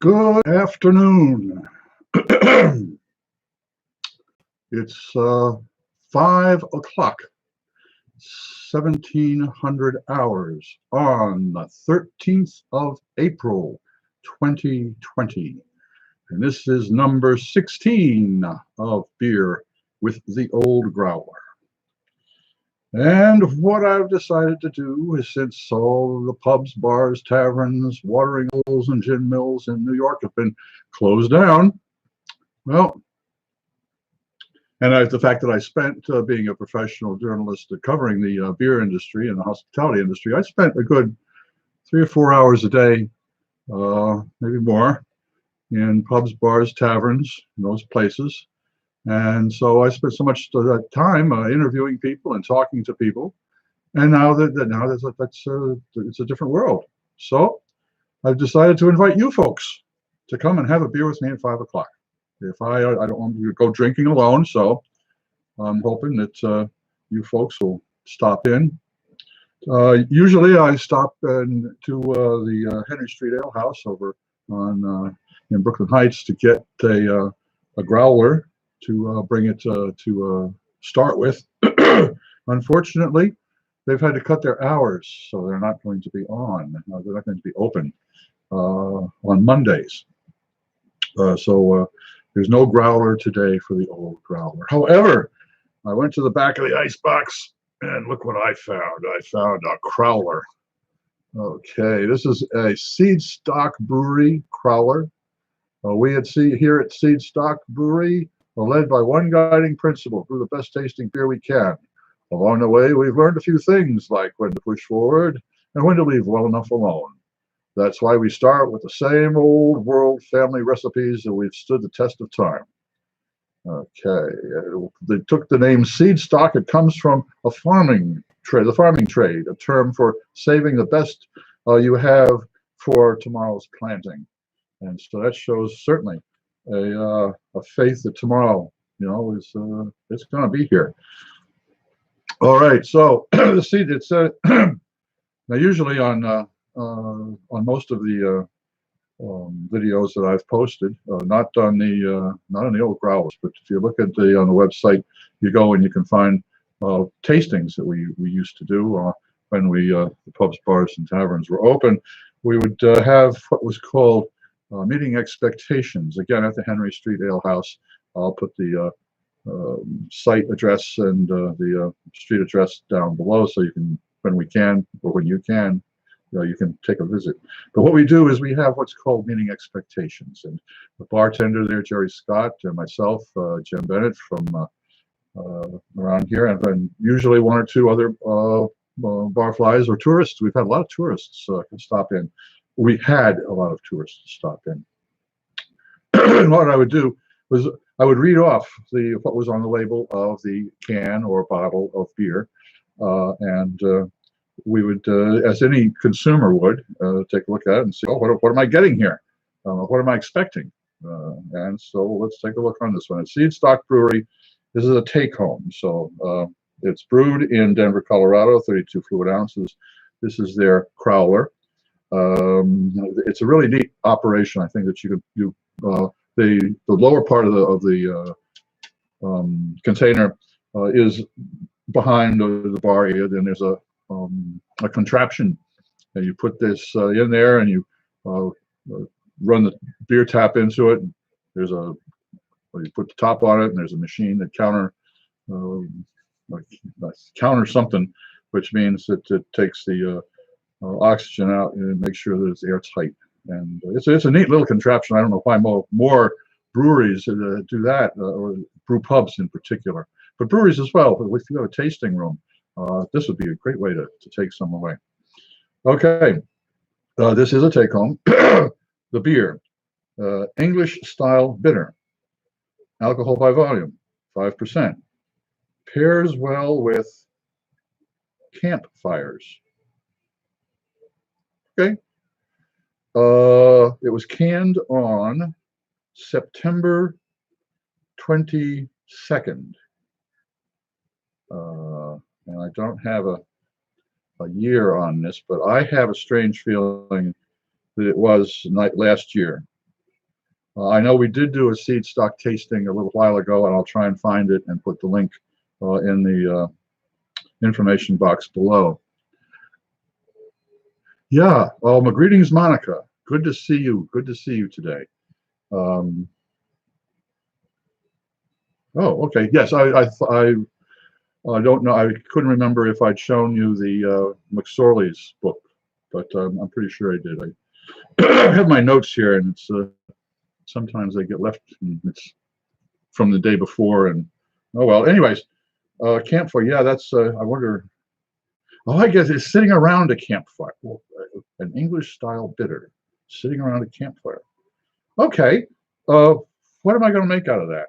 Good afternoon. It's 5 o'clock, 1700 hours on the 13th of April, 2020. And this is number 16 of Beer with the Old Growler. And what I've decided to do is, since all the pubs, bars, taverns, watering holes, and gin mills in New York have been closed down, well, and the fact that I spent being a professional journalist covering the beer industry and the hospitality industry, I spent a good 3 or 4 hours a day, maybe more, in pubs, bars, taverns, in those places. And so I spent so much time interviewing people and talking to people, and now it's a different world. So I've decided to invite you folks to come and have a beer with me at 5 o'clock. If I don't want to go drinking alone, so I'm hoping that you folks will stop in. Usually I stop to the Henry Street Ale House over on in Brooklyn Heights to get a growler to bring it to start with. Unfortunately, they've had to cut their hours, so they're not going to be on. They're not going to be open on Mondays. So there's no growler today for the Old Growler. However, I went to the back of the icebox, and look what I found. I found a Crowler. Okay, this is a Seedstock Brewery Crowler. We here at Seedstock Brewery are led by one guiding principle: brew the best tasting beer we can. Along the way, we've learned a few things, like when to push forward and when to leave well enough alone. That's why we start with the same old world family recipes that we've stood the test of time. Okay, they took the name Seedstock. It comes from a farming trade, a term for saving the best you have for tomorrow's planting. And so that shows certainly a faith that tomorrow, is it's going to be here. All right, so the seed. It's now usually on most of the videos that I've posted, not on the Old Growlers, but if you look at on the website, you go and you can find tastings that we used to do when the pubs, bars, and taverns were open. We would have what was called meeting expectations, again at the Henry Street Ale House. I'll put the site address and the street address down below, so you can, when you can, you can take a visit. But what we do is we have what's called meeting expectations, and the bartender there, Jerry Scott, and myself, Jim Bennett from around here, and then usually one or two other barflies or tourists. We've had a lot of tourists stop in. We had a lot of tourists stop in. And what I would do was I would read off what was on the label of the can or bottle of beer, and we would, as any consumer would, take a look at it and see, oh, what am I getting here? What am I expecting? And so let's take a look on this one. At Seedstock Brewery, this is a take-home. So it's brewed in Denver, Colorado, 32 fluid ounces. This is their Crowler. It's a really neat operation. I think that the lower part of the container is behind the bar area. Then there's a contraption, and you put this in there, and you run the beer tap into it. There's you put the top on it, and there's a machine that counter something, which means that it takes the oxygen out and makes sure that it's airtight. And it's a neat little contraption. I don't know why more breweries do that, or brew pubs in particular, but breweries as well. If you have a tasting room, this would be a great way to take some away. Okay, this is a take-home. The beer, English style bitter, alcohol by volume, 5%. Pairs well with campfires. Okay. It was canned on September 22nd. And I don't have a year on this, but I have a strange feeling that it was last year. I know we did do a Seedstock tasting a little while ago, and I'll try and find it and put the link in the information box below. Yeah, well, my greetings, Monica. Good to see you. Good to see you today. Oh, okay. Yes, I don't know. I couldn't remember if I'd shown you the McSorley's book, but I'm pretty sure I did. I have my notes here, and it's sometimes they get left. And it's from the day before, and oh well. Anyways, campfire. Yeah, that's. I wonder. Oh, I guess it's sitting around a campfire. Well, an English style bitter, sitting around a campfire. Okay. What am I going to make out of that?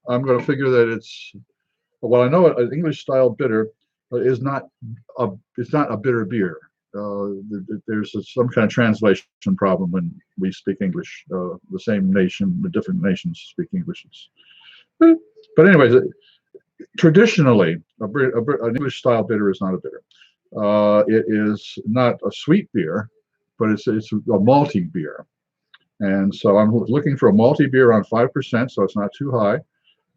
I'm going to figure that it's. Well, I know an English style bitter is not a. It's not a bitter beer. There's some kind of translation problem when we speak English. The same nation, the different nations speak English. But anyways, traditionally, an English style bitter is not a bitter. It is not a sweet beer, but it's a malty beer. And so I'm looking for a malty beer around 5%, so it's not too high,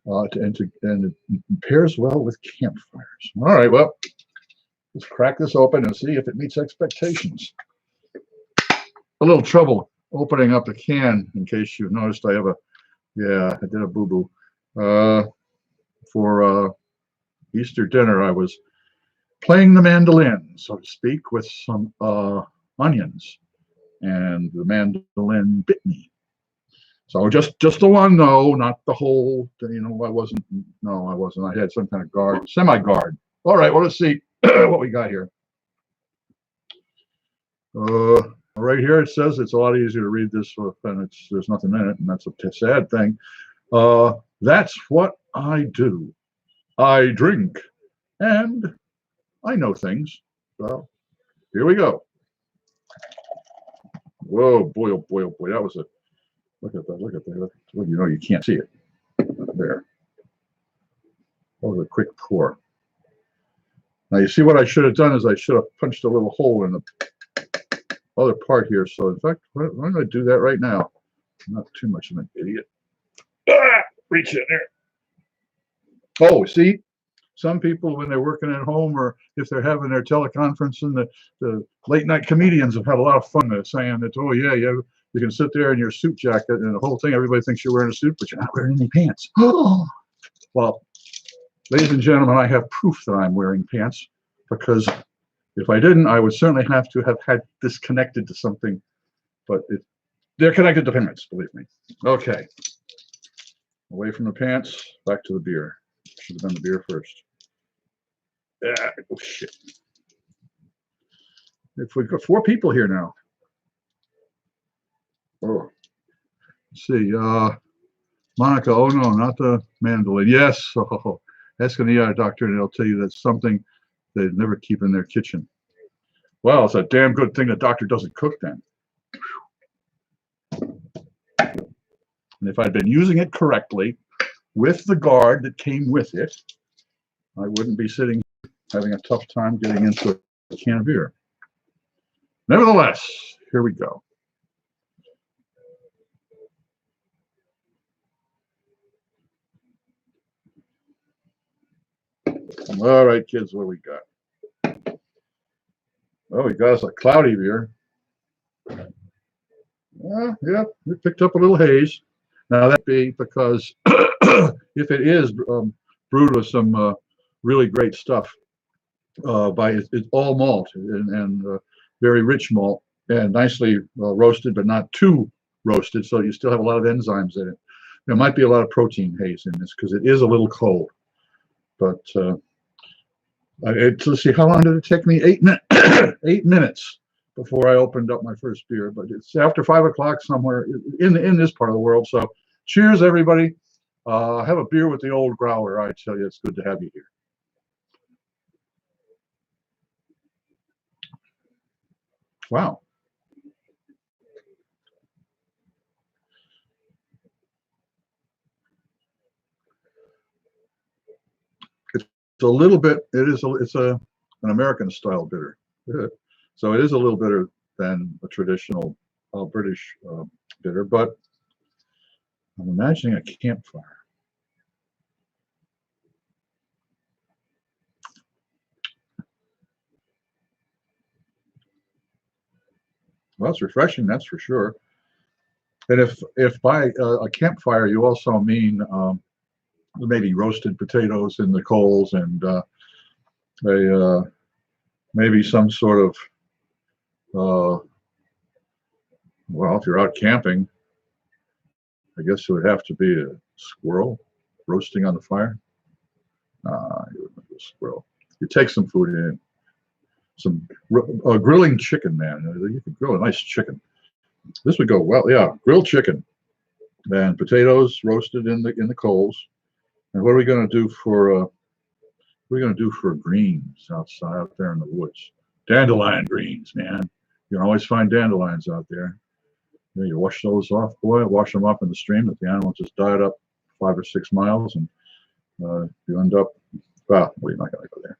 and it pairs well with campfires. All right, well, let's crack this open and see if it meets expectations. A little trouble opening up the can, in case you've noticed. I have I did a boo-boo. For Easter dinner, I was playing the mandolin, so to speak, with some onions, and the mandolin bit me. So just the one, though, not the whole. I wasn't. No, I wasn't. I had some kind of guard, semi-guard. All right, well, let's see what we got here. Right here it says it's a lot easier to read this, and there's nothing in it, and that's a sad thing. That's what I do. I drink, and I know things. Well, here we go. Whoa, boy, oh boy, oh boy. That was a, look at that, look at that. Well, you can't see it. There. That was a quick pour. Now, you see what I should have done is I should have punched a little hole in the other part here. So, in fact, why don't I do that right now? I'm not too much of an idiot. Reach in there. Oh, see? Some people, when they're working at home or if they're having their teleconference, and the late night comedians have had a lot of fun saying that, oh, yeah, you can sit there in your suit jacket and the whole thing, everybody thinks you're wearing a suit, but you're not wearing any pants. Well, ladies and gentlemen, I have proof that I'm wearing pants, because if I didn't, I would certainly have to have had this connected to something, but they're connected to pants, believe me. Okay. Away from the pants, back to the beer. Should have done the beer first. Oh, shit. If we've got 4 people here now. Oh. Let's see. Monica, oh no, not the mandolin. Yes. Oh, ask an ER doctor and they'll tell you that's something they'd never keep in their kitchen. Well, it's a damn good thing the doctor doesn't cook then. And if I'd been using it correctly with the guard that came with it, I wouldn't be sitting having a tough time getting into a can of beer. Nevertheless, here we go. All right, kids, what do we got? Oh, we got us a cloudy beer. Yeah, we picked up a little haze. Now that'd be because if it is brewed with some really great stuff, it's all malt and very rich malt and nicely roasted, but not too roasted, so you still have a lot of enzymes in it. There might be a lot of protein haze in this because it is a little cold. But let's see, how long did it take me? 8 minutes. 8 minutes before I opened up my first beer. But it's after 5 o'clock somewhere in this part of the world. So cheers, everybody. Have a beer with the Old Growler. I tell you, it's good to have you here. Wow. It's a little bit, it's an American style bitter. So it is a little bitter than a traditional British bitter, but I'm imagining a campfire. Well, it's refreshing, that's for sure. And if by a campfire you also mean maybe roasted potatoes in the coals and maybe some sort of well, if you're out camping, I guess it would have to be a squirrel roasting on the fire. You would make a squirrel. You take some food in, some grilling chicken, man. You could grill a nice chicken. This would go well. Yeah, grilled chicken and potatoes roasted in the coals. And what are we going to do for greens outside out there in the woods? Dandelion greens, man. You can always find dandelions out there. You wash those off, boy. Wash them up in the stream that the animal just died up 5 or 6 miles, and you end up. Well, you're not going to go there.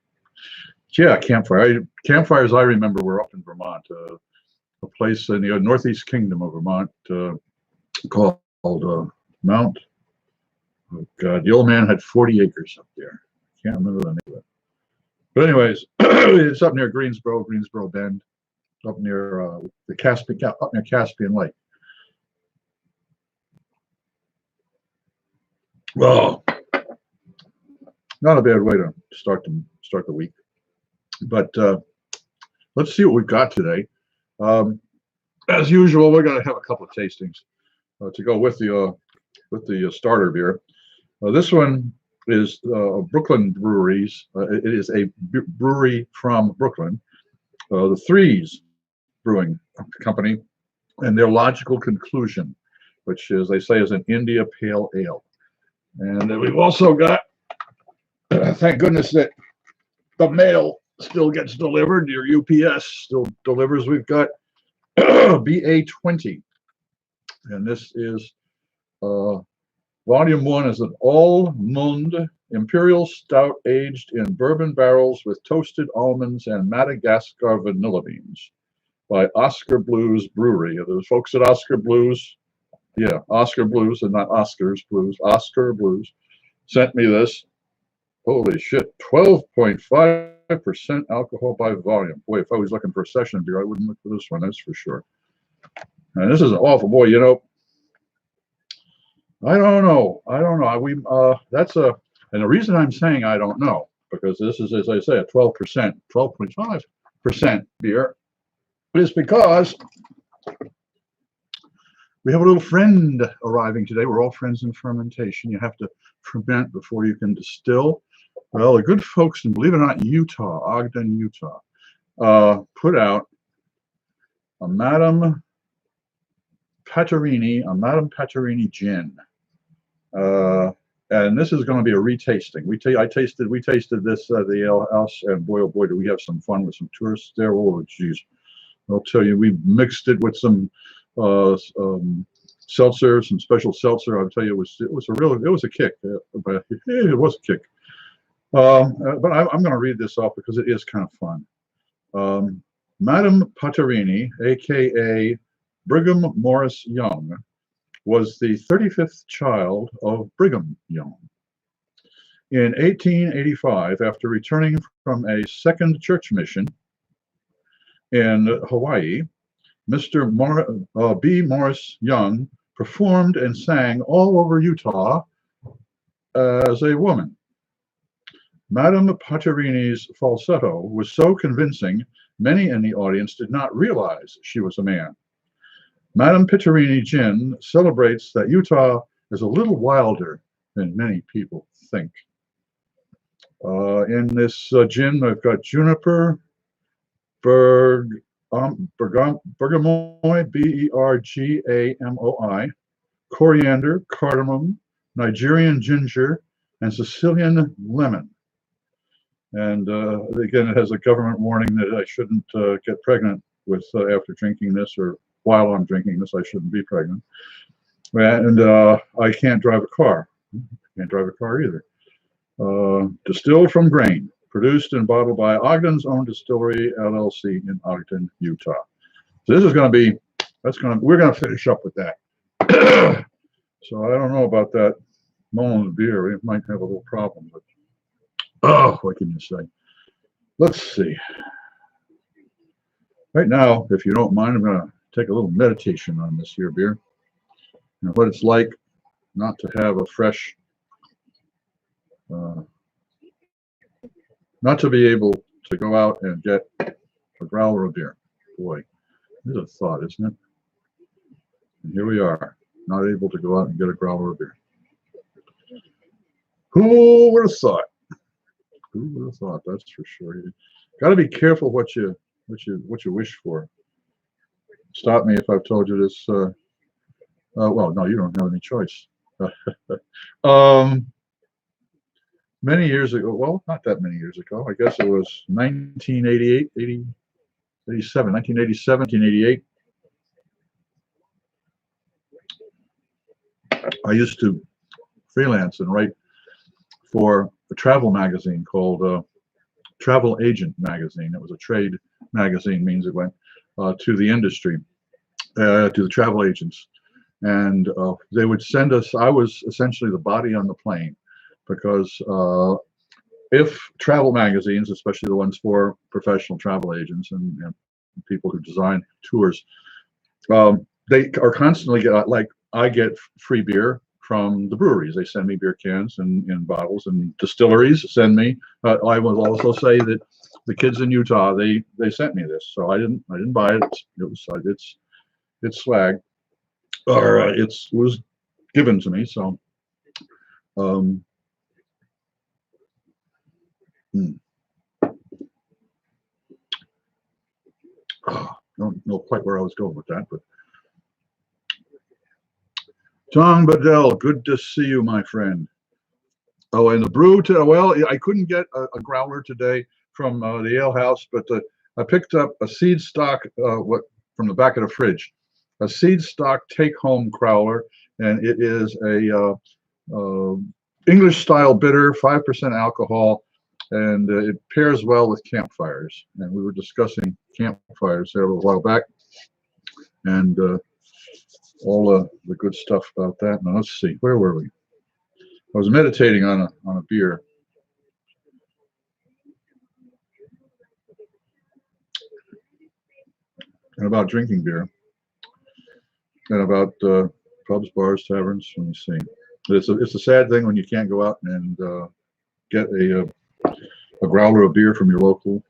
Yeah, campfire. Campfires I remember were up in Vermont, a place in the northeast kingdom of Vermont called Mount. Oh God, the old man had 40 acres up there. Can't remember the name of it. But anyways, it's up near Greensboro Bend, up near the Caspian Lake. Well, not a bad way to start the week. But let's see what we've got today. As usual, we're going to have a couple of tastings to go with the starter beer. This one is Brooklyn Breweries. It is a brewery from Brooklyn, the Threes Brewing Company, and their Logical Conclusion, which is, they say, is an India Pale Ale. And we've also got, thank goodness that the mail still gets delivered. Your UPS still delivers. We've got BA20, and this is Volume 1 is an Almond Imperial Stout aged in bourbon barrels with toasted almonds and Madagascar vanilla beans by Oscar Blues Brewery. Those folks at Oscar Blues, yeah, Oscar Blues and not Oscars Blues, Oscar Blues, sent me this. Holy shit, 12.5% alcohol by volume. Boy, if I was looking for a session beer, I wouldn't look for this one, that's for sure. And this is an awful, boy, you know, I don't know. And the reason I'm saying I don't know, because this is, as I say, a 12.5% beer, is because we have a little friend arriving today. We're all friends in fermentation. You have to ferment before you can distill. Well, the good folks in, believe it or not, Utah, Ogden, Utah, put out a Madam Pattrini Gin. And this is going to be a retasting. We tasted this at the ale house, and boy, oh boy, do we have some fun with some tourists there. Oh, geez. I'll tell you, we mixed it with some seltzer, some special seltzer. I'll tell you, it was a kick. But it was a kick. But I'm going to read this off because it is kind of fun. Madam Pattrini, aka Brigham Morris Young, was the 35th child of Brigham Young. In 1885, after returning from a second church mission in Hawaii, Mr. B. Morris Young performed and sang all over Utah as a woman. Madam Pattrini's falsetto was so convincing, many in the audience did not realize she was a man. Madam Pattrini Gin celebrates that Utah is a little wilder than many people think. In this gin, I've got juniper, bergamot, B-E-R-G-A-M-O-I, coriander, cardamom, Nigerian ginger, and Sicilian lemon. And again, it has a government warning that I shouldn't get pregnant with after drinking this, or while I'm drinking this, I shouldn't be pregnant. And I can't drive a car. Can't drive a car either. Distilled from grain, produced and bottled by Ogden's Own Distillery LLC in Ogden, Utah. So this is going to be, we're going to finish up with that. So I don't know about that Mullen beer. It might have a little problem, but oh, what can you say? Let's see. Right now, if you don't mind, I'm going to take a little meditation on this here beer and what it's like not to have a fresh, uh, not to be able to go out and get a growler of beer. Boy, there's a thought, isn't it? And here we are, not able to go out and get a growler of beer. Who would have thought? Who would have thought? That's for sure. You got to be careful what you wish for. Stop me if I've told you this. Well, no, you don't have any choice. Many years ago, well, not that many years ago, I guess it was 1988, 87, 1987, 1988. I used to freelance and write for a travel magazine called Travel Agent magazine. It was a trade magazine, means it went to the industry, to the travel agents. And they would send us, I was essentially the body on the plane, because if travel magazines, especially the ones for professional travel agents and people who design tours, they are constantly like, I get free beer from the breweries. They send me beer cans and in bottles, and distilleries send me. I will also say that the kids in Utah, they sent me this, so I didn't buy it. It's swag, or it was given to me. So I don't know quite where I was going with that, but Tom Bedell, good to see you, my friend. Oh, and the brew well, I couldn't get a growler today from the ale house, but I picked up a Seedstock from the back of the fridge, a Seedstock take-home Crowler, and it is a English style bitter, 5% alcohol, and it pairs well with campfires. And we were discussing campfires there a while back, and all the good stuff about that. Now let's see, where were we? I was meditating on a beer. And about drinking beer. And about pubs, bars, taverns. Let me see. It's a sad thing when you can't go out and get a growler of beer from your local.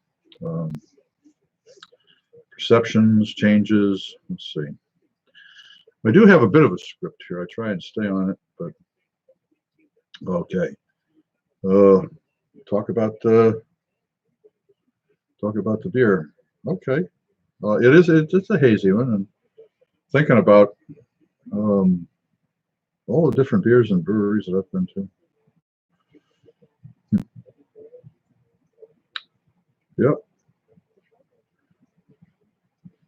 Perceptions, changes. Let's see. I do have a bit of a script here. I try and stay on it, but okay. Talk about the beer. Okay. It's a hazy one, and thinking about all the different beers and breweries that I've been to. Yep.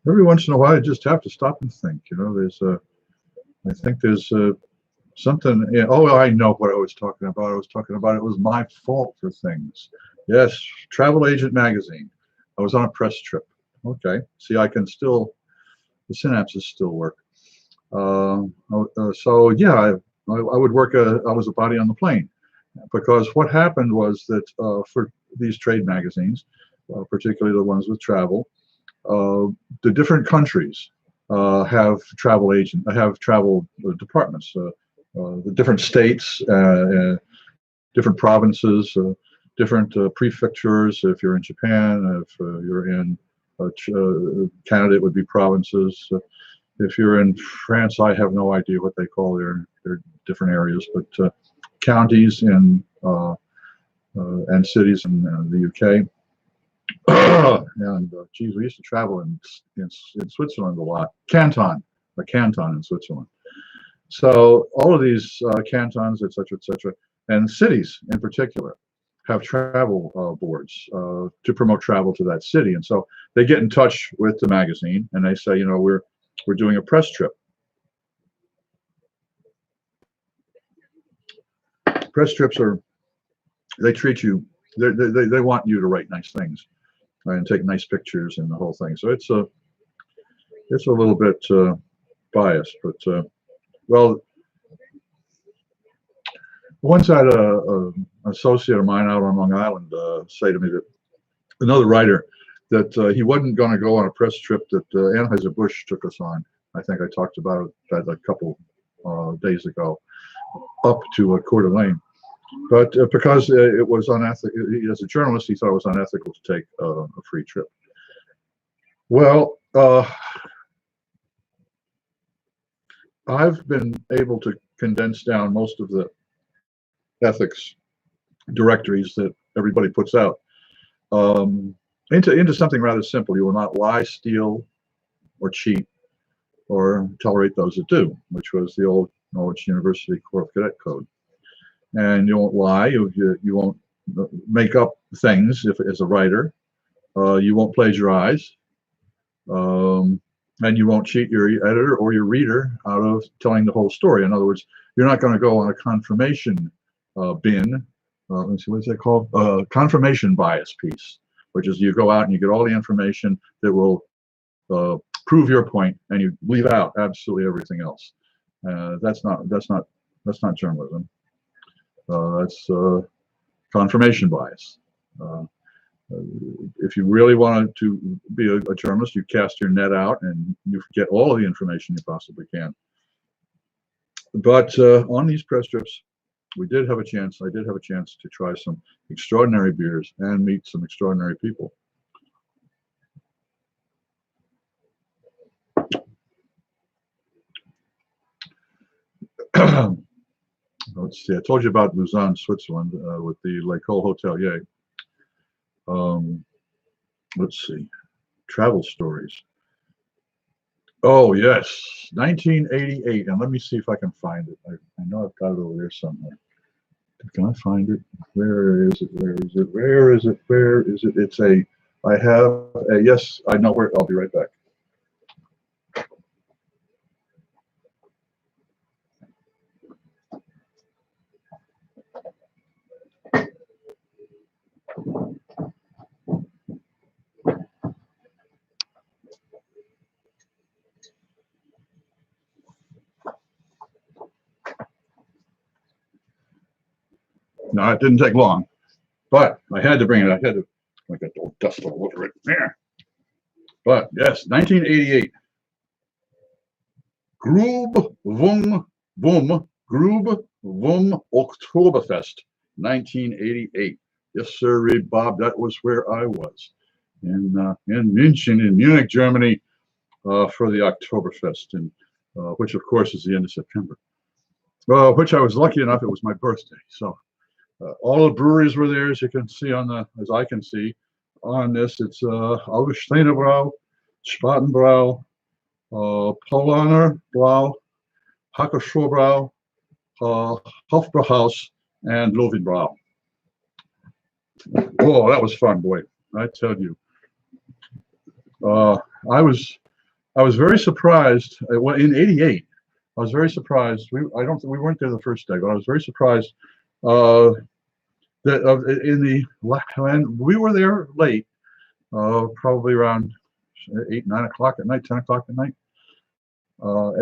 Every once in a while, I just have to stop and think. You know, I think there's something. Oh, I know what I was talking about. I was talking about it was my fault for things. Yes, Travel Agent magazine. I was on a press trip. Okay, see, I can still, the synapses still work. So yeah, I would work. I was a body on the plane, because what happened was that for these trade magazines, particularly the ones with travel, the different countries have travel departments. The different states, different provinces, different prefectures. If you're in Japan, if you're in Canada, it would be provinces. If you're in France, I have no idea what they call their different areas, but counties and cities in the UK. And geez, we used to travel in Switzerland a lot. A canton in Switzerland. So all of these cantons, et cetera, and cities in particular have travel boards to promote travel to that city. And so they get in touch with the magazine and they say, you know, we're doing a press trip. Press trips they treat you, they want you to write nice things and take nice pictures and the whole thing. So it's a little bit biased, but well, Once I had an associate of mine out on Long Island say to me that another writer that he wasn't going to go on a press trip that Anheuser-Busch took us on. I think I talked about that a couple days ago, up to Coeur d'Alene. But because it was unethical, as a journalist, he thought it was unethical to take a free trip. Well, I've been able to condense down most of the ethics directories that everybody puts out into something rather simple. You will not lie, steal, or cheat, or tolerate those that do, which was the old Norwich University Corps of Cadet Code. And you won't lie. You won't make up things as a writer. You won't plagiarize. And you won't cheat your editor or your reader out of telling the whole story. In other words, you're not going to go on a confirmation bin. Let's see, what's that called? Confirmation bias piece, which is you go out and you get all the information that will prove your point, and you leave out absolutely everything else. That's not journalism. That's confirmation bias. If you really wanted to be a journalist, you cast your net out and you get all of the information you possibly can. But on these press trips, I did have a chance to try some extraordinary beers and meet some extraordinary people. Let's see, I told you about Lausanne, Switzerland, with the L'École Hôtelier. Let's see, travel stories. Oh yes, 1988, and let me see if I can find it. I know I've got it over there somewhere. Can I find it? Where is it? Where is it? Where is it? Where is it? It's a, I have a, yes, I know where, I'll be right back. No, it didn't take long, but I had to bring it. I had to, I got the dust all over it there. But yes, 1988. Grub Vum Vum Grub Vum Oktoberfest, 1988. Yes, sir, Bob. That was where I was in München, in Munich, Germany, for the Oktoberfest, and which of course is the end of September. Which I was lucky enough, it was my birthday, so. All the breweries were there, as you can see on the, as I can see on this. It's Augustiner Brau, Spatenbrau, Paulaner Brau, Hackerschor Brau, Hofbrauhaus, and Löwenbrau. Oh, that was fun, boy! I tell you, I was very surprised. In '88, I was very surprised. We weren't there the first day, but I was very surprised. That when we were there late, probably around 8, 9 o'clock at night, 10 o'clock at night,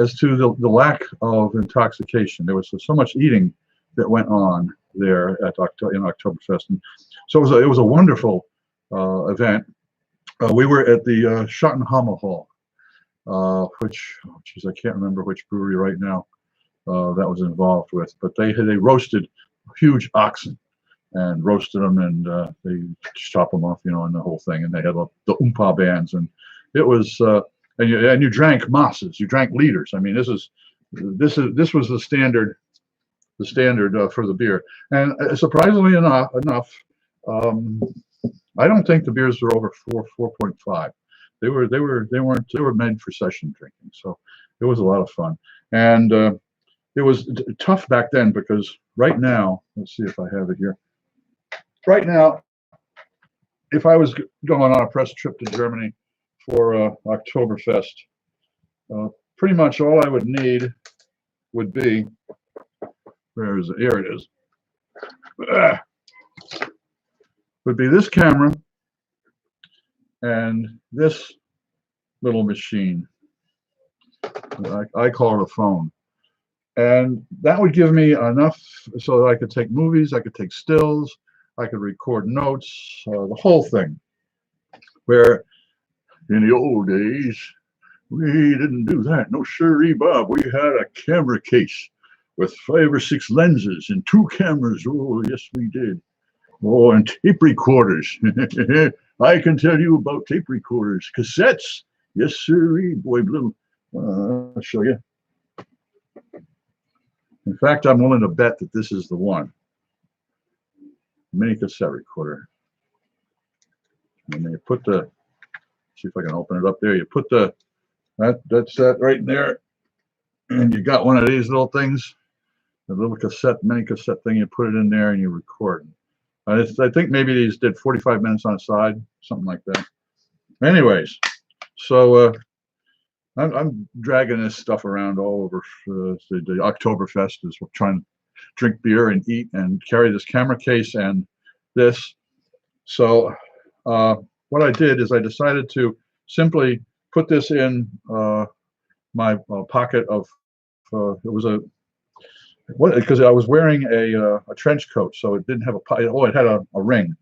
as to the lack of intoxication. There was so much eating that went on there in Oktoberfest, and so it was a wonderful event. We were at the Schottenhammer Hall, which, oh, geez, I can't remember which brewery right now that was involved with, but they roasted huge oxen and roasted them, and they chop them off, and the whole thing. And they had the oompa bands, and it was and you drank masses, you drank liters. I mean, this was the standard for the beer. And surprisingly enough, I don't think the beers were over 4.5. They were made for session drinking, so it was a lot of fun. And it was tough back then, because right now, let's see if I have it here. Right now, if I was going on a press trip to Germany for Oktoberfest, pretty much all I would need would be, where is it? Here it is. Would be this camera and this little machine. I call it a phone. And that would give me enough so that I could take movies, I could take stills, I could record notes, the whole thing. Where in the old days, we didn't do that. No sirree, Bob. We had a camera case with 5 or 6 lenses and 2 cameras. Oh, yes, we did. Oh, and tape recorders. I can tell you about tape recorders. Cassettes. Yes, sirree. Boy, blue. I'll show you. In fact, I'm willing to bet that this is the one. Mini cassette recorder. And then you put the, see if I can open it up there. You put the, that's that right in there. And you got one of these little things, a little cassette, mini cassette thing. You put it in there and you record. I think maybe these did 45 minutes on the side, something like that. Anyways, so I'm dragging this stuff around all over the Oktoberfest, is trying to drink beer and eat and carry this camera case and this. So what I did is I decided to simply put this in my pocket of, it was a, because I was wearing a trench coat, so it didn't have a, oh, it had a ring.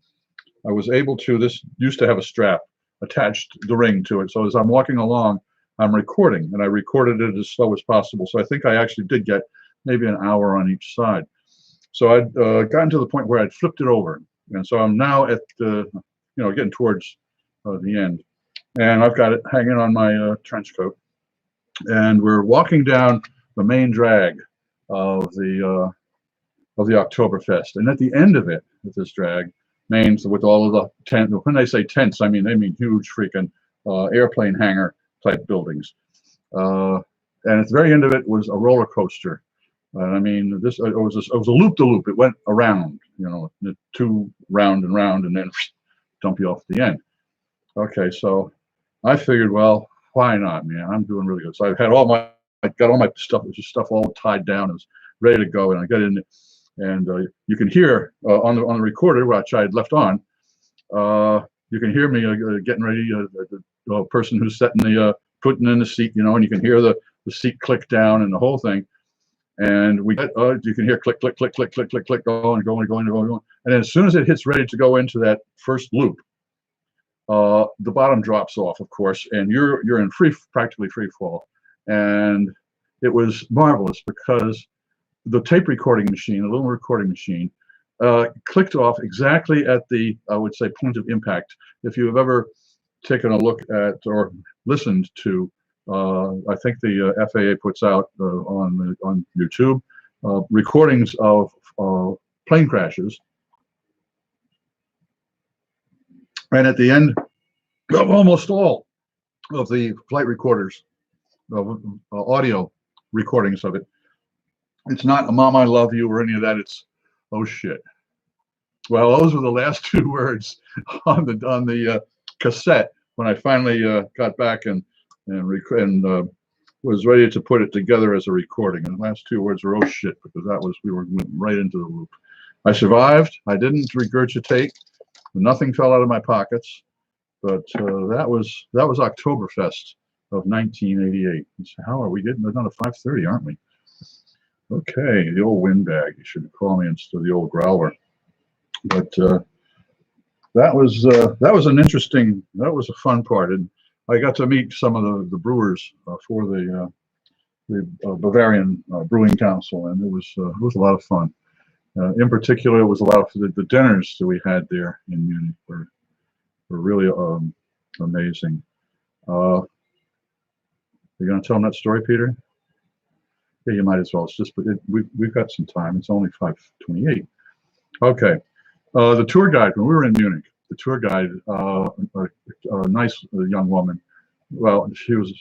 I was able to, this used to have a strap attached, the ring to it. So as I'm walking along, I'm recording, and I recorded it as slow as possible. So I think I actually did get maybe an hour on each side. So I'd gotten to the point where I'd flipped it over. And so I'm now at, getting towards the end. And I've got it hanging on my trench coat. And we're walking down the main drag of the Oktoberfest. And at the end of it, with this drag, mains with all of the tent, when they say tents, I mean, they mean huge freaking airplane hangar type buildings. And at the very end of it was a roller coaster. I mean, this it was a loop-de-loop. It went around, 2 round and round, and then dump you off at the end. Okay, so I figured, well, why not, man? I'm doing really good. So I had I got all my stuff, just stuff all tied down. It was ready to go, and I got in, and you can hear on the recorder, which I had left on. You can hear me getting ready. The person who's setting the putting in the seat, and you can hear the seat click down and the whole thing. And we get, you can hear click, click, click, click, click, click, click, going. And then as soon as it hits ready to go into that first loop, the bottom drops off, of course, and you're in practically free fall. And it was marvelous because the tape recording machine, a little recording machine, clicked off exactly at the, I would say, point of impact. If you've ever taken a look at or listened to, I think the FAA puts out on YouTube recordings of plane crashes. And at the end of almost all of the flight recorders, audio recordings of it, it's not "Mom, I love you" or any of that. It's "Oh shit." Well, those were the last 2 words on the cassette when I finally got back and was ready to put it together as a recording. And the last 2 words were "Oh shit," because we went right into the loop. I survived. I didn't regurgitate. Nothing fell out of my pockets. But that was Oktoberfest of 1988. So how are we getting? We're down to 5:30, aren't we? Okay, the old windbag. You should call me instead of the old growler. But that was a fun part, and I got to meet some of the brewers for the Bavarian Brewing Council, and it was a lot of fun. In particular, it was a lot of the dinners that we had there in Munich were really amazing. You gonna tell them that story, Peter? Yeah, you might as well. It's just we've got some time. It's only 5:28. Okay. The tour guide, when we were in Munich, the tour guide, a nice young woman. Well, she was,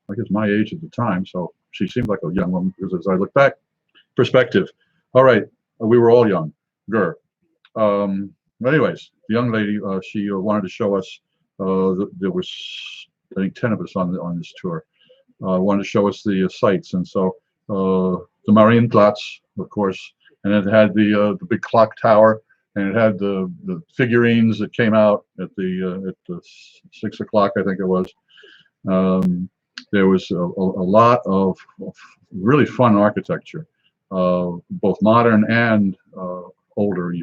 I guess, my age at the time, so she seemed like a young woman because as I look back, perspective. All right, we were all younger. Anyways, the young lady, she wanted to show us. There was, I think, 10 of us on this tour. Wanted to show us the sights, and so the Marienplatz, of course, and it had the big clock tower, and it had the figurines that came out at the 6 o'clock, I think it was. There was a lot of really fun architecture. both modern and older.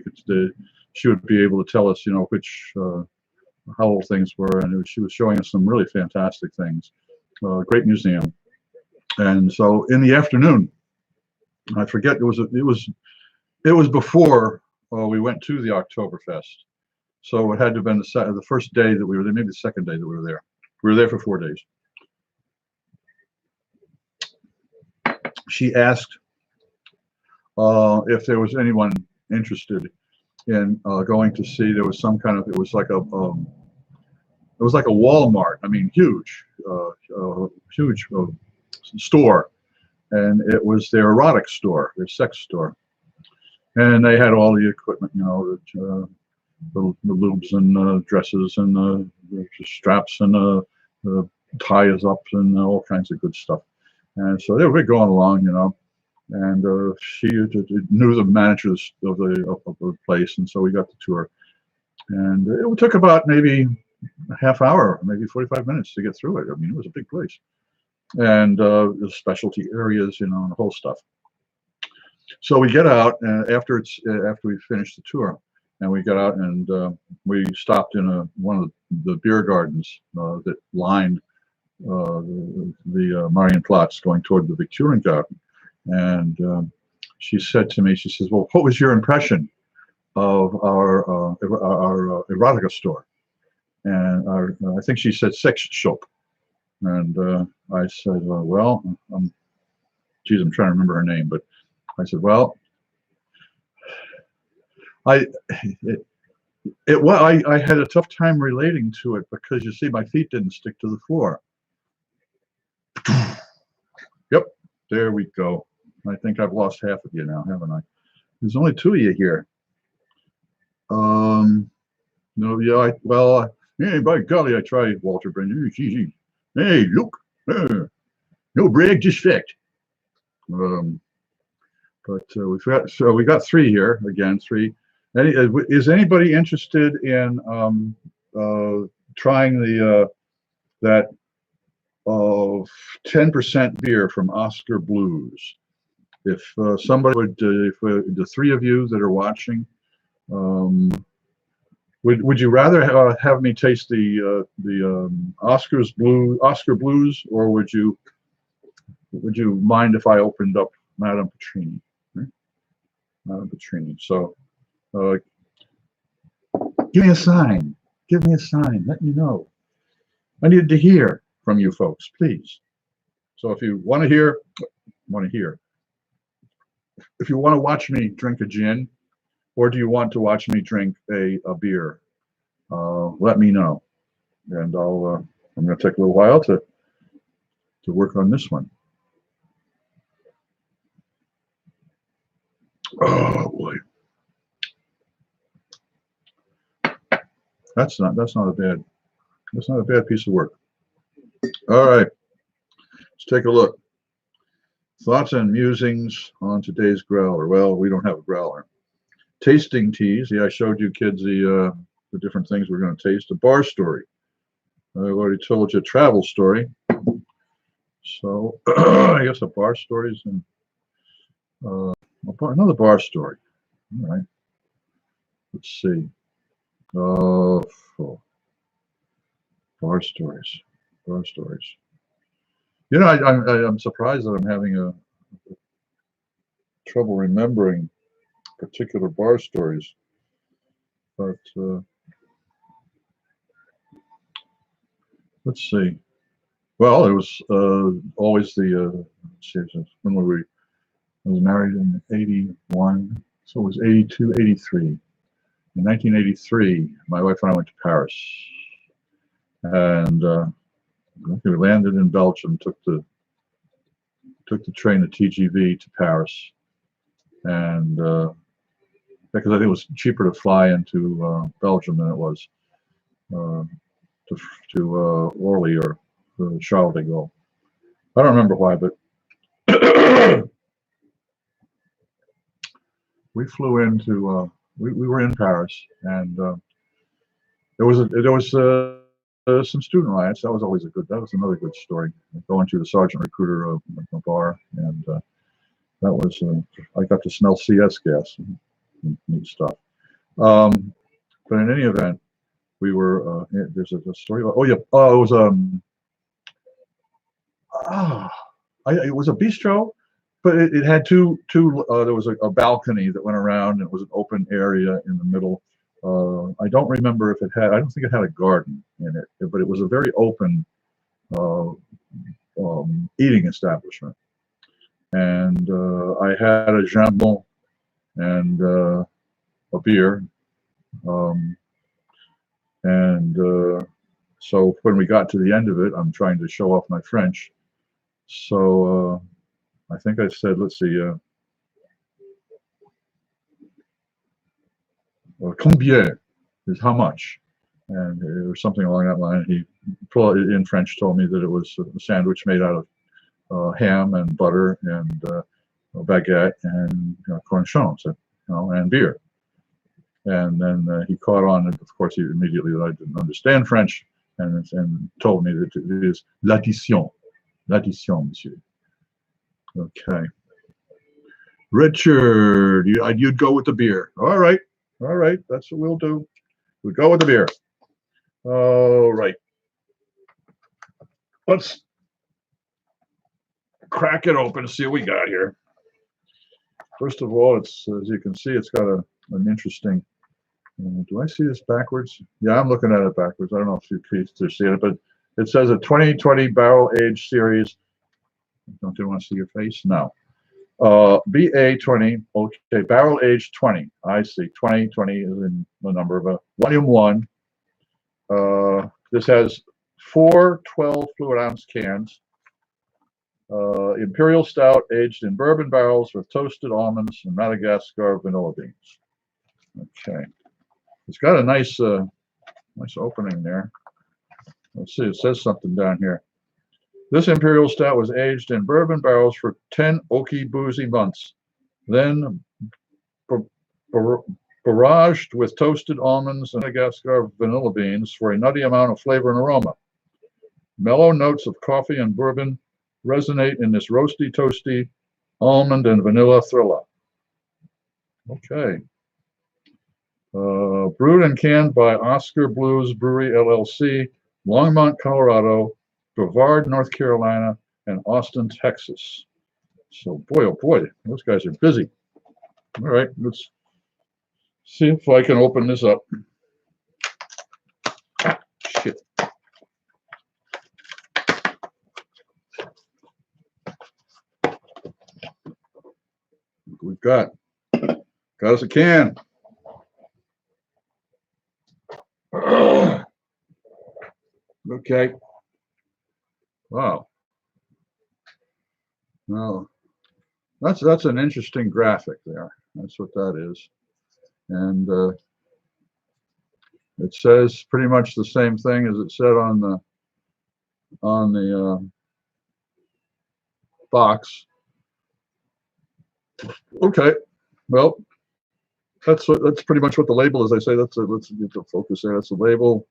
She would be able to tell us, you know, which how old things were, and she was showing us some really fantastic things. Great museum. And so in the afternoon, I forget, it was before we went to the Oktoberfest. So it had to have been the first day that we were there, maybe the second day that we were there. We were there for 4 days. She asked if there was anyone interested in going to see. There was some kind of, it was like a Walmart. I mean, huge store, and it was their erotic store, their sex store, and they had all the equipment, you know, the lubes and dresses and the straps and the ties up and all kinds of good stuff. And so they were going along, you know, and she knew the managers of the place, and so we got the tour. And it took about maybe a half hour, maybe 45 minutes to get through it. I mean, it was a big place. And the specialty areas, you know, and the whole stuff. So we get out after we finished the tour, and we got out and we stopped in one of the beer gardens that lined the Marienplatz going toward the Victoriengarten. And she said to me, she says, "Well, what was your impression of our erotica store?" And I think she said sex shop. And I said, well, geez, I'm trying to remember her name, but I said, well, I had a tough time relating to it because, you see, my feet didn't stick to the floor. Yep, there we go. I think I've lost half of you now, haven't I? There's only 2 of you here. No, yeah, hey, by golly, I tried, Walter Brendan. Hey, look, no brag, just fact. But we got 3 here again. 3. Is anybody interested in trying that 10% beer from Oscar Blues? If somebody would, if the 3 of you that are watching, would you rather have me taste the Oscar Blues, or would you mind if I opened up Madam Pattrini? Right? Madam Pattrini. So give me a sign. Give me a sign. Let me know. I need to hear from you folks, please. So if you want to hear, if you want to watch me drink a gin, or do you want to watch me drink a beer? Let me know, and I'm going to take a little while to work on this one. Oh boy, that's not a bad piece of work. All right, let's take a look. Thoughts and musings on today's growler. Well, we don't have a growler. Tasting teas. Yeah, I showed you kids the different things we're going to taste. A bar story. I've already told you a travel story. So I guess a bar story is another bar story. All right. Let's see. Bar stories. Bar stories. You know, I'm surprised that I'm having trouble remembering particular bar stories, but let's see. Well, it was always the when I was married in 81, so it was 82, 83. In 1983, my wife and I went to Paris, and we landed in Belgium, took the train to TGV to Paris, and because I think it was cheaper to fly into Belgium than it was to Orly or Charles de Gaulle. I don't remember why, but we flew into we were in Paris, and there was some student riots. That was another good story. Going to the sergeant recruiter of a bar, and that was I got to smell CS gas and neat stuff. But in any event, we were there's a story. Oh yeah, oh it was it was a bistro, but it had two. There was a balcony that went around, and it was an open area in the middle. I don't remember if it had. I don't think it had a garden in it, but it was a very open eating establishment. And I had a jambon and a beer, so when we got to the end of it, I'm trying to show off my French. So I think I said, let's see, combien is how much, and it was something along that line. He in French told me that it was a sandwich made out of ham and butter and baguette and cornichons, and beer. And then he caught on, and of course, he immediately that I didn't understand French, and told me that it is l'addition, monsieur. Okay. Richard, you'd go with the beer. All right, that's what we'll do. We go with the beer. All right. Let's crack it open and see what we got here. First of all, it's, as you can see, it's got an interesting. Do I see this backwards? Yeah, I'm looking at it backwards. I don't know if you can see it, but it says a 2020 Barral Aged series. Don't you want to see your face? No. BA20. Okay, Barral Aged 20. I see. 2020 is in the number of volume 1. This has 4 12 fluid ounce cans. Imperial Stout aged in bourbon barrels with toasted almonds and Madagascar vanilla beans. Okay. It's got a nice opening there. Let's see, it says something down here. This Imperial Stout was aged in bourbon barrels for 10 oaky boozy months, then barraged with toasted almonds and Madagascar vanilla beans for a nutty amount of flavor and aroma. Mellow notes of coffee and bourbon resonate in this roasty, toasty, almond and vanilla thriller. Okay. Brewed and canned by Oscar Blues Brewery LLC, Longmont, Colorado, Brevard, North Carolina, and Austin, Texas. So, boy, oh boy, those guys are busy. All right, let's see if I can open this up. Shit. We've got us a can. Okay. Wow. Well, that's an interesting graphic there. That's what that is, and it says pretty much the same thing as it said on the box. Okay. Well, that's pretty much what the label is. I say let's get the focus there. That's the label.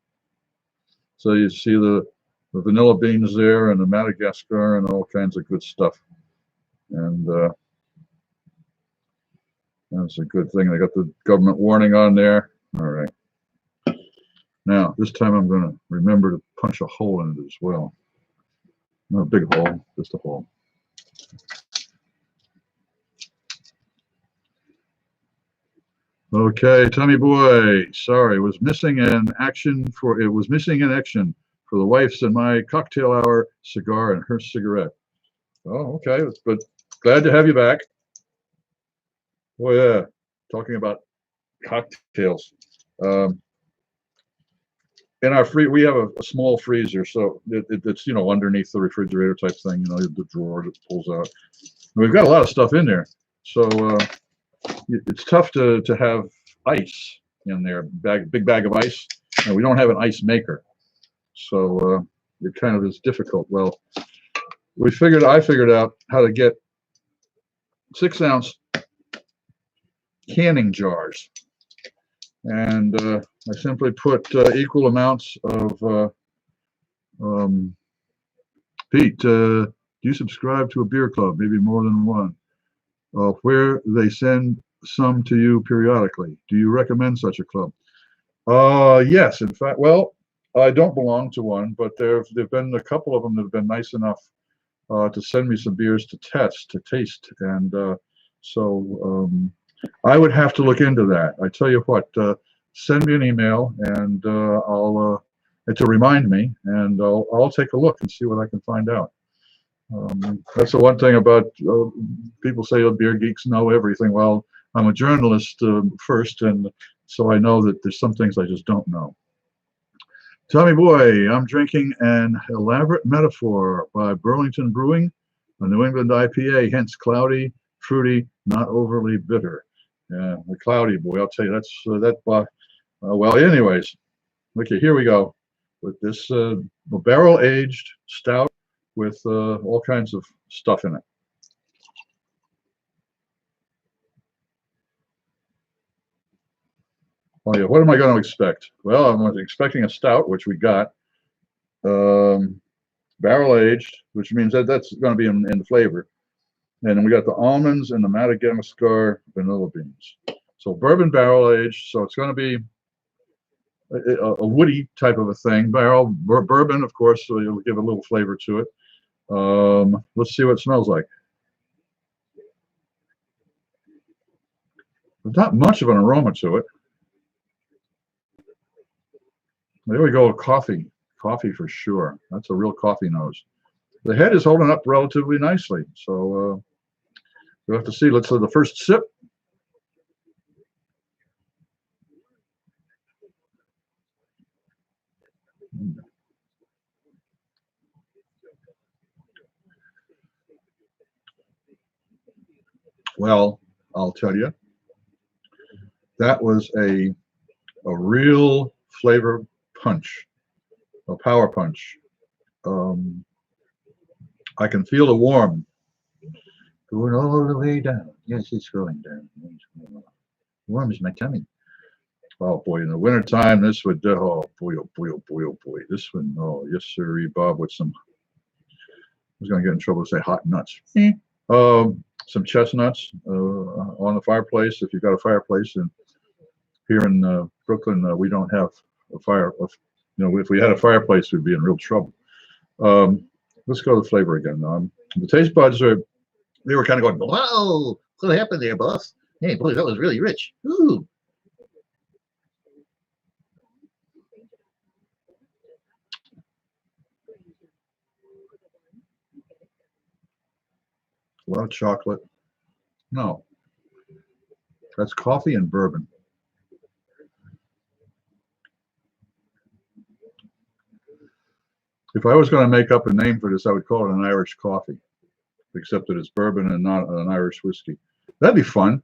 So you see the vanilla beans there and the Madagascar and all kinds of good stuff. And that's a good thing. They got the government warning on there. All right. Now, this time I'm going to remember to punch a hole in it as well. Not a big hole, just a hole. Okay, Tommy boy, sorry, it was missing an action for the wife's and my cocktail hour cigar and her cigarette. Oh, okay, but glad to have you back. Oh yeah, talking about cocktails. In our we have a small freezer, so it's underneath the refrigerator type thing, the drawer that pulls out. And we've got a lot of stuff in there, so it's tough to have ice in there, big bag of ice, and we don't have an ice maker, so it kind of is difficult. Well, I figured out how to get 6-ounce canning jars, and I simply put equal amounts of Pete, do you subscribe to a beer club? Maybe more than one. where they send some to you periodically. Do you recommend such a club? Yes, in fact, well, I don't belong to one, but there've been a couple of them that have been nice enough to send me some beers to taste, and I would have to look into that. I tell you what, send me an email, and I'll to remind me, and I'll take a look and see what I can find out. That's the one thing about people say, oh, beer geeks know everything. Well, I'm a journalist first, and so I know that there's some things I just don't know. Tommy Boy, I'm drinking an elaborate metaphor by Burlington Brewing, a New England IPA, hence cloudy, fruity, not overly bitter. Yeah, the cloudy boy, I'll tell you, that's well, anyways, okay, here we go with this barrel aged stout with all kinds of stuff in it. Oh yeah, what am I going to expect? Well, I'm expecting a stout, which we got. Barrel aged, which means that's going to be in the flavor. And then we got the almonds and the Madagascar vanilla beans. So bourbon barrel aged, so it's going to be a woody type of a thing. Bourbon, of course, so you'll give a little flavor to it. Let's see what it smells like. There's not much of an aroma to it. There we go, coffee. Coffee for sure. That's a real coffee nose. The head is holding up relatively nicely. So we'll have to see. Let's do the first sip. Well, I'll tell you, that was a real flavor punch, a power punch. I can feel the warm going all the way down. Yes, it's going down. Warm is my tummy. Oh boy, in the wintertime, this would, oh boy, oh boy, oh boy, oh boy. This one, oh yes, sir, Bob, with some, I was going to get in trouble to say hot nuts. Some chestnuts on the fireplace. If you've got a fireplace, and here in Brooklyn, we don't have a fire. If we had a fireplace, we'd be in real trouble. Let's go to the flavor again. The taste buds they were kind of going, wow, what happened there, boss? Hey, boy, that was really rich. Ooh. A lot of chocolate. No, that's coffee and bourbon. If I was going to make up a name for this, I would call it an Irish coffee, except that it's bourbon and not an Irish whiskey. That'd be fun.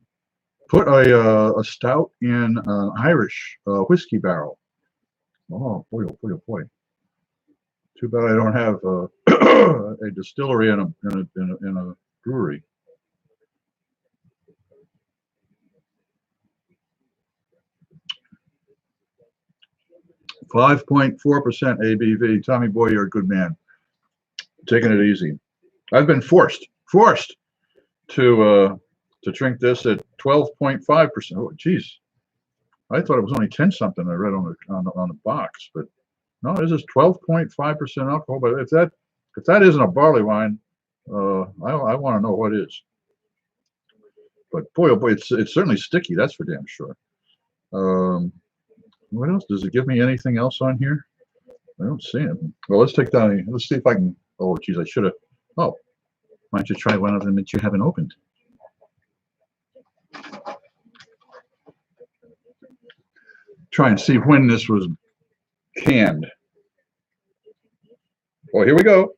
Put a stout in an Irish whiskey barrel. Oh boy, oh boy, oh boy. Too bad I don't have a distillery in a brewery. 5.4% ABV. Tommy Boy, you're a good man. Taking it easy. I've been forced to drink this at 12.5%. Oh, geez. I thought it was only 10 something I read on the box, but no, this is 12.5% alcohol. But if that isn't a barley wine, I want to know what is. But boy, oh boy, it's certainly sticky. That's for damn sure. What else? Does it give me anything else on here? I don't see it. Well, let's take down. Let's see if I can. Oh, geez, I should have. Oh, why don't you try one of them that you haven't opened? Try and see when this was canned. Oh, here we go.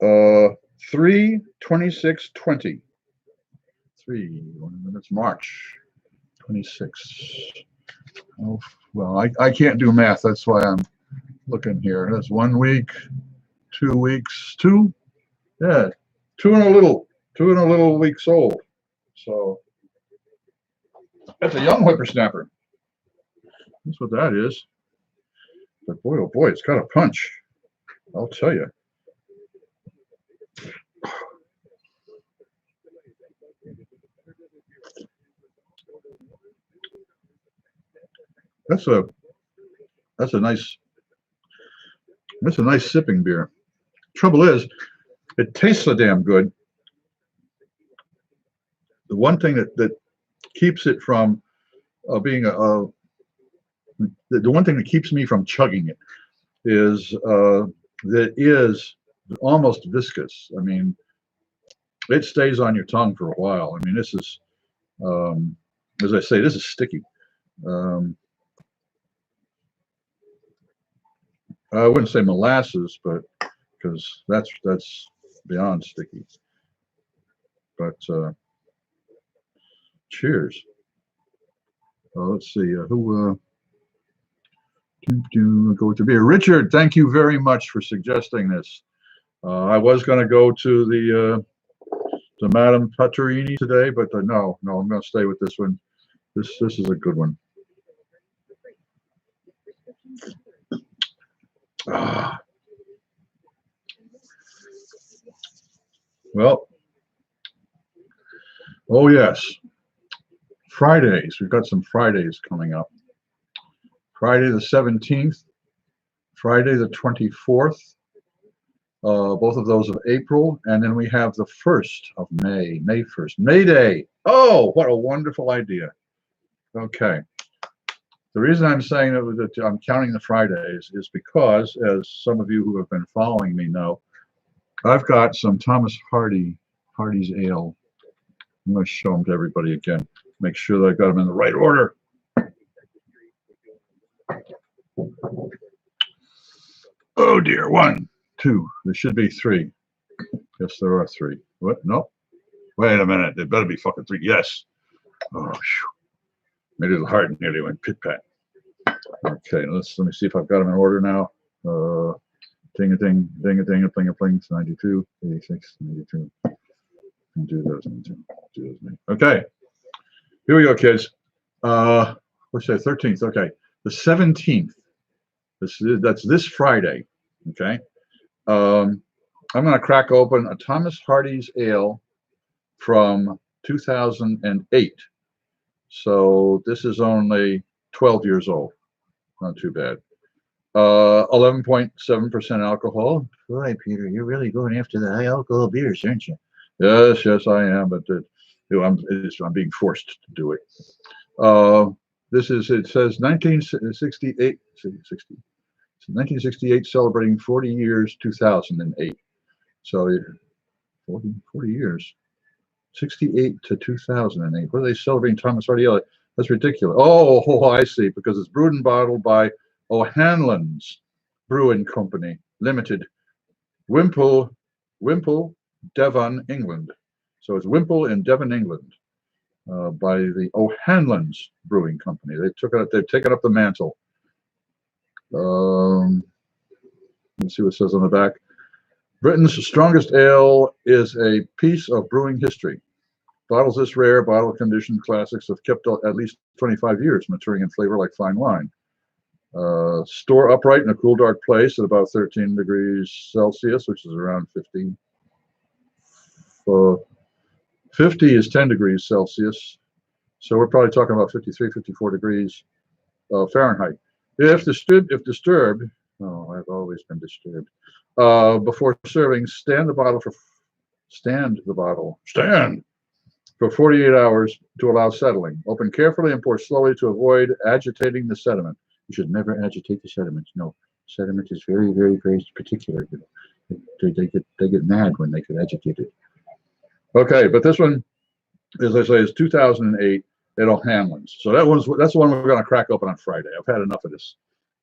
3/26/20. That's March 26. Oh, well, I can't do math. That's why I'm looking here. That's 1 week, 2 weeks, yeah, two and a little weeks old. So that's a young whippersnapper. That's what that is. But boy, oh boy, it's got a punch. I'll tell you. That's a that's a nice sipping beer. Trouble is, it tastes so damn good. The one thing that keeps it from being the one thing that keeps me from chugging it is that it is almost viscous. I mean, it stays on your tongue for a while. I mean, this is, as I say, this is sticky. I wouldn't say molasses, but because that's beyond sticky. But cheers. Let's see who. Go to beer. Richard, thank you very much for suggesting this. I was going to go to the Madam Pattrini today, but no, I'm going to stay with this one. This is a good one. Well, oh yes, Fridays. We've got some Fridays coming up. Friday the 17th, Friday the 24th, both of those of April, and then we have the 1st of May, May 1st, May Day. Oh, what a wonderful idea. Okay. The reason I'm saying that I'm counting the Fridays is because, as some of you who have been following me know, I've got some Thomas Hardy's Ale. I'm going to show them to everybody again. Make sure that I've got them in the right order. Oh dear, 1, 2. There should be 3. Yes, there are 3. What? No. Wait a minute. There better be fucking 3. Yes. Oh, phew. Made it hard. Nearly went pit pat. Okay, let me see if I've got them in order now. Ding a ding, ding a ding a pling a pling. 92, 86, 92. And do those 92. Okay. Here we go, kids. What's that? 13th. Okay. The 17th. That's this Friday. Okay. I'm going to crack open a Thomas Hardy's Ale from 2008. So this is only 12 years old. Not too bad. 11.7% alcohol. Boy, Peter, you're really going after the high alcohol beers, aren't you? Yes, I am. But I'm being forced to do it. It says 1968. 1968, celebrating 40 years, 2008. So 40 years. 68 to 2008. What are they celebrating Thomas Hardy? That's ridiculous. Oh, I see. Because it's brewed and bottled by O'Hanlon's Brewing Company Limited, Wimple, Devon, England. So it's Wimple in Devon, England, by the O'Hanlon's Brewing Company. They've taken up the mantle. Let's see what it says on the back. Britain's strongest ale is a piece of brewing history. Bottles this rare, bottle conditioned classics have kept at least 25 years, maturing in flavor like fine wine. Store upright in a cool, dark place at about 13 degrees Celsius, which is around 15. 50 is 10 degrees Celsius. So we're probably talking about 53, 54 degrees Fahrenheit. If disturbed, oh, I've always been disturbed. Before serving, stand for 48 hours to allow settling. Open carefully and pour slowly to avoid agitating the sediment. You should never agitate the sediment. No, sediment is very, very, very particular. They get mad when they get agitated. Okay, but this one, as I say, is 2008 at O'Hanlon's. So that's the one we're going to crack open on Friday. I've had enough of this.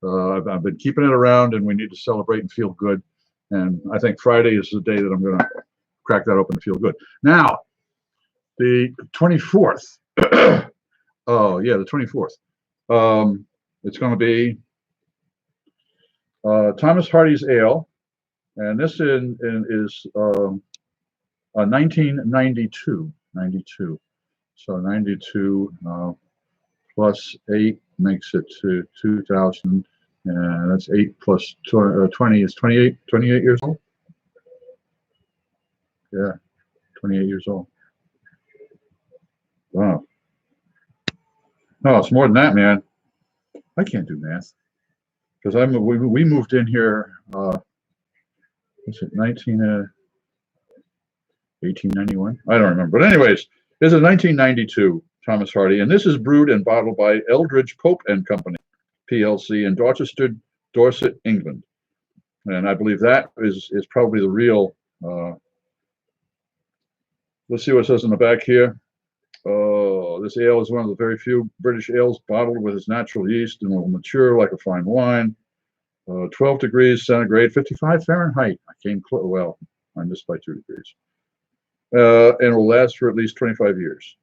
I've been keeping it around, and we need to celebrate and feel good. And I think Friday is the day that I'm going to crack that open and feel good. Now, the 24th. Oh yeah, the 24th. It's going to be Thomas Hardy's Ale, and this is 1992. 92. So 92 plus 8 makes it to 2000, and that's 8 plus 20 is 28 years old. Yeah, 28 years old. Wow. No, it's more than that, man. I can't do math because we moved in here. Was it 1891? I don't remember. But anyways, this is 1992 Thomas Hardy, and this is brewed and bottled by Eldridge Pope and Company, PLC, in Dorchester, Dorset, England. And I believe that is probably the real. Let's see what it says in the back here. This ale is one of the very few British ales bottled with its natural yeast and will mature like a fine wine. 12 degrees centigrade, 55 Fahrenheit. I came close. Well, I missed by 2 degrees. And will last for at least 25 years.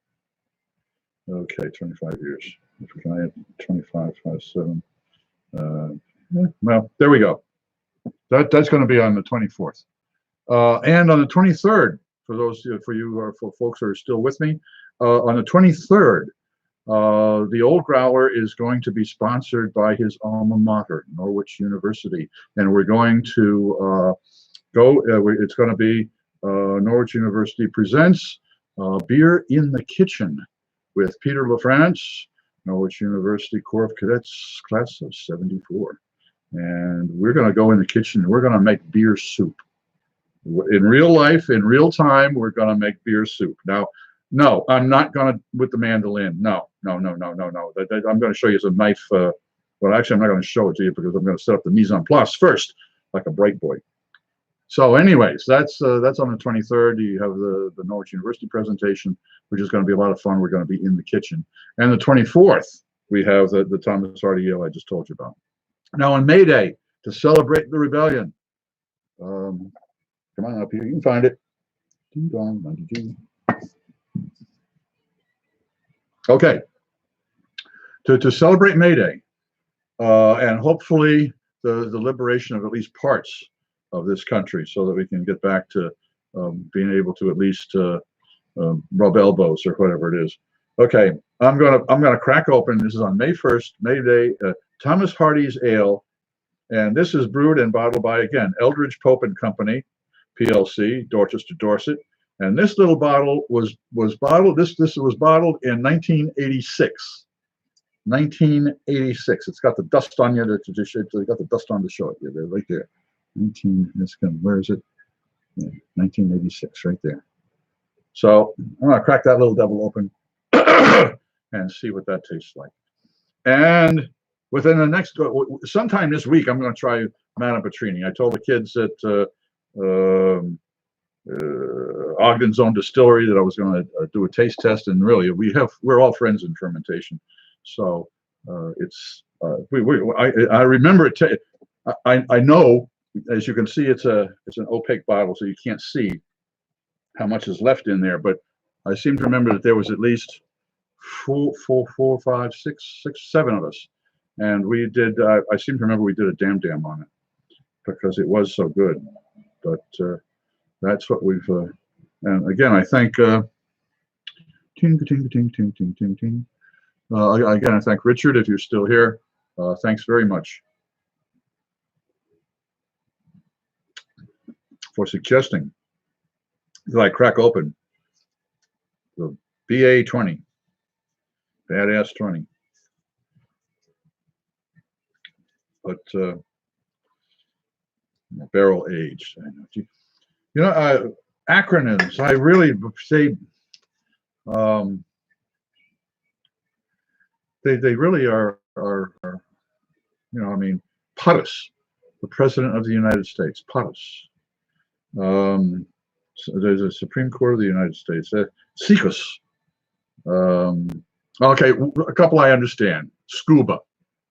Okay, 25 years. Can I add 25, 5, 7? Well, there we go. That's going to be on the 24th. And on the 23rd, for those for folks who are still with me, on the 23rd, the Old Growler is going to be sponsored by his alma mater, Norwich University, and we're going to it's going to be Norwich University presents Beer in the Kitchen with Peter LaFrance, Norwich University Corps of Cadets, class of '74. And we're going to go in the kitchen and we're going to make beer soup. In real life, in real time, we're going to make beer soup. Now, no, I'm not going to with the mandolin. No. I'm going to show you some knife. Well, actually, I'm not going to show it to you because I'm going to set up the mise en place first, like a bright boy. So anyways, that's on the 23rd. You have the Norwich University presentation, which is going to be a lot of fun. We're going to be in the kitchen. And the 24th, we have the Thomas Hardy ale I just told you about. Now on May Day, to celebrate the rebellion, come on up here, you can find it. Okay, to celebrate May Day, and hopefully the liberation of at least parts of this country, so that we can get back to being able to at least rub elbows or whatever it is. Okay, I'm gonna crack open. This is on May 1st, May Day, Thomas Hardy's ale, and this is brewed and bottled by, again, Eldridge Pope and Company, PLC, Dorchester, Dorset. And this little bottle was bottled. This was bottled in 1986. 1986. It's got the dust on you. It's got the dust on to show it. Yeah, they're right there. Where is it? Yeah, 1986, right there. So I'm gonna crack that little devil open and see what that tastes like. And within the next, sometime this week, I'm going to try Madam Pattrini. I told the kids at Ogden's Own Distillery that I was going to do a taste test, and really, we're all friends in fermentation. So I remember it. I know, as you can see, it's an opaque bottle, so you can't see how much is left in there. But I seem to remember that there was at least four, five, six, seven of us. And we did, I seem to remember we did a dam on it because it was so good. But that's what we've, and again, I thank, again, I thank Richard, if you're still here. Thanks very much for suggesting that I crack open the BA 20, Badass 20. But Barral Aged. You know, acronyms, I really say they really are, you know, I mean, POTUS, the President of the United States, POTUS. So there's a Supreme Court of the United States, SECUS. Okay, a couple I understand. SCUBA,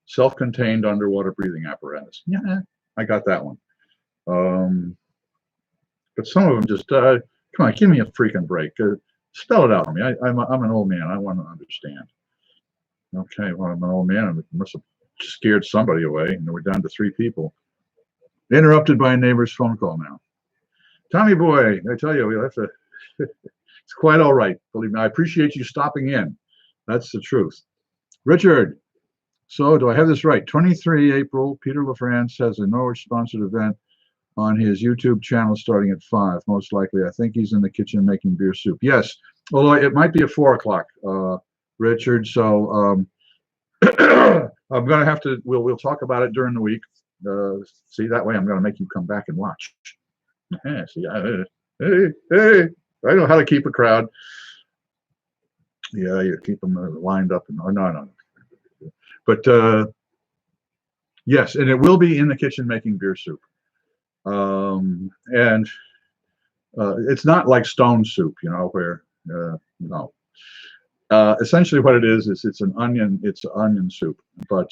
self-contained underwater breathing apparatus. Yeah, I got that one. But some of them just, come on, give me a freaking break. Spell it out for me. I'm an old man. I want to understand. Okay, well, I'm an old man. I must have scared somebody away, and we're down to 3 people. Interrupted by a neighbor's phone call now. Tommy boy, I tell you, we'll have to, it's quite all right. Believe me, I appreciate you stopping in. That's the truth. Richard, so do I have this right? 23 April, Peter LaFrance has a Norwich-sponsored event on his YouTube channel starting at 5, most likely. I think he's in the kitchen making beer soup. Yes, although it might be at 4 o'clock, Richard. So I'm gonna have to. We'll talk about it during the week. See, that way I'm gonna make you come back and watch. See, hey, I know how to keep a crowd. Yeah, you keep them lined up. And no. But yes, and it will be in the kitchen making beer soup. And it's not like stone soup, where no. Essentially, what it is it's an onion. It's onion soup, but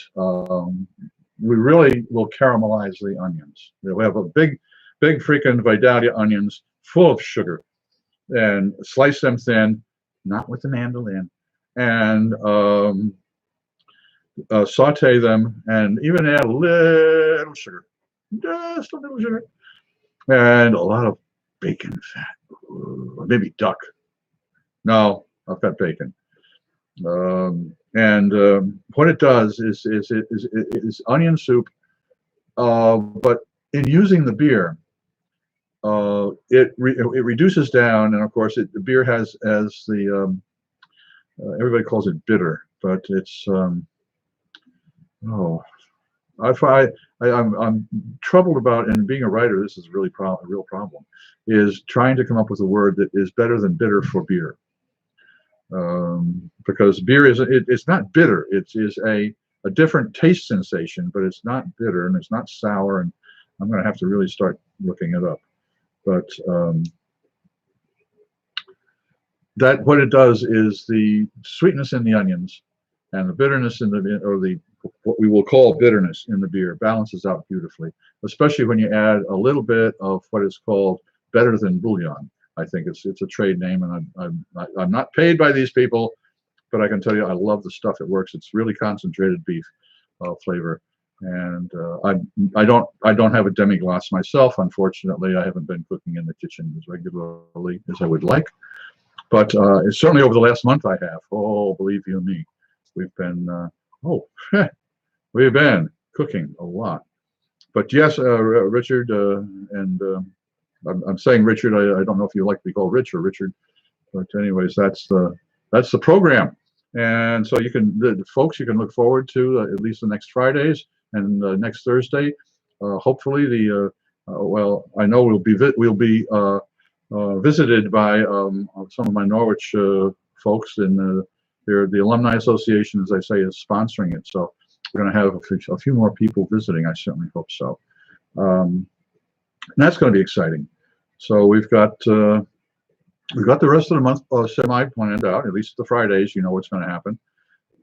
we really will caramelize the onions. We have a big freaking Vidalia onions full of sugar, and slice them thin, not with the mandolin, and saute them, and even add a little sugar, just a little sugar, and a lot of bacon fat, or maybe duck. No, I've got bacon. What it does is onion soup, but in using the beer, it reduces down, and of course the beer has the everybody calls it bitter, but it's I'm troubled about, and being a writer, this is really a real problem, is trying to come up with a word that is better than bitter for beer. Because beer it's not bitter. It is a different taste sensation, but it's not bitter and it's not sour. And I'm going to have to really start looking it up. But that what it does is the sweetness in the onions and the bitterness in the what we will call bitterness in the beer balances out beautifully, especially when you add a little bit of what is called better than bouillon. I think it's a trade name, and I'm not paid by these people, but I can tell you I love the stuff. It works. It's really concentrated beef flavor, and I don't have a demi-glace myself. Unfortunately, I haven't been cooking in the kitchen as regularly as I would like, but it's certainly over the last month I have. Oh, believe you me, we've been we've been cooking a lot. But yes, Richard and. I'm saying Richard. I don't know if you like to be called Rich or Richard, but anyways, that's the program. And so the folks you can look forward to at least the next Fridays and next Thursday. Hopefully well, I know we'll be visited by some of my Norwich folks, and the Alumni Association, as I say, is sponsoring it. So we're going to have a few more people visiting. I certainly hope so. And that's going to be exciting. So we've got the rest of the month semi planned out. At least the Fridays, you know what's going to happen.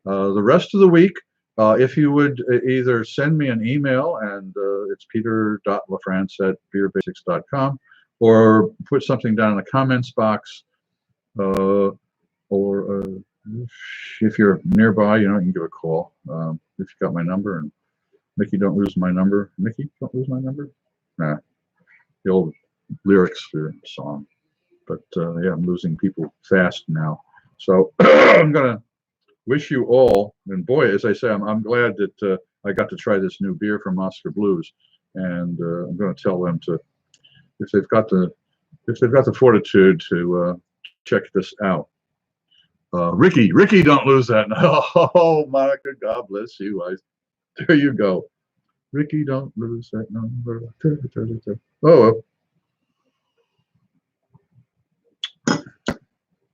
The rest of the week, if you would either send me an email, and it's peter.lafrance@beerbasics.com, or put something down in the comments box, or if you're nearby, you can give a call. If you got my number, and Mickey, don't lose my number. Mickey, don't lose my number. Nah, the old lyrics for a song. But yeah, I'm losing people fast now. So I'm gonna wish you all, and boy, as I say, I'm glad that I got to try this new beer from Oscar Blues, and I'm going to tell them to, if they've got the fortitude to check this out. Ricky, don't lose that. Oh, Monica, God bless you. There you go. Ricky, don't lose that number. Oh, well.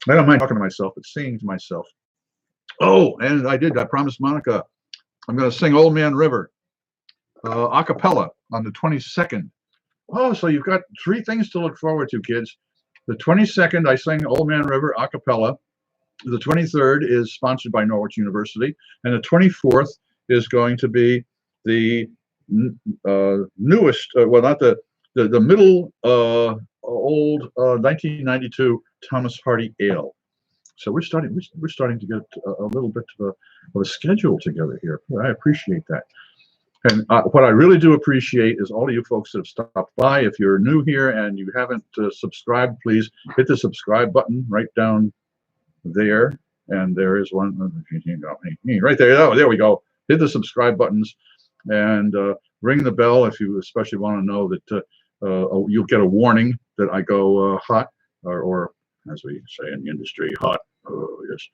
I don't mind talking to myself, but singing to myself. Oh, and I promised Monica, I'm going to sing Old Man River a cappella on the 22nd. Oh, so you've got 3 things to look forward to, kids. The 22nd, I sing Old Man River a cappella. The 23rd is sponsored by Norwich University. And the 24th is going to be the newest, well, not the middle old 1992 Thomas Hardy Ale. So we're starting to get a little bit of a schedule together here. I appreciate that. And what I really do appreciate is all of you folks that have stopped by. If you're new here and you haven't subscribed, please hit the subscribe button right down there. And there is one right there. Oh, there we go. Hit the subscribe buttons and ring the bell if you especially want to know that you'll get a warning that I go hot, or as we say in the industry, hot. Oh, yes.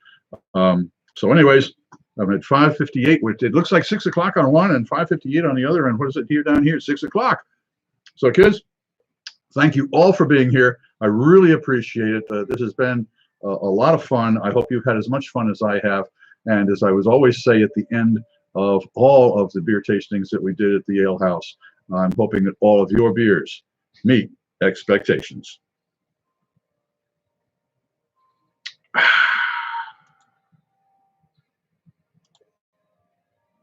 So anyways, I'm at 5:58, which it looks like 6 o'clock on one and 5:58 on the other. And what is it here down here? 6 o'clock. So kids, thank you all for being here. I really appreciate it. This has been a lot of fun. I hope you've had as much fun as I have. And as I was always say at the end of all of the beer tastings that we did at the Ale House, I'm hoping that all of your beers meet expectations.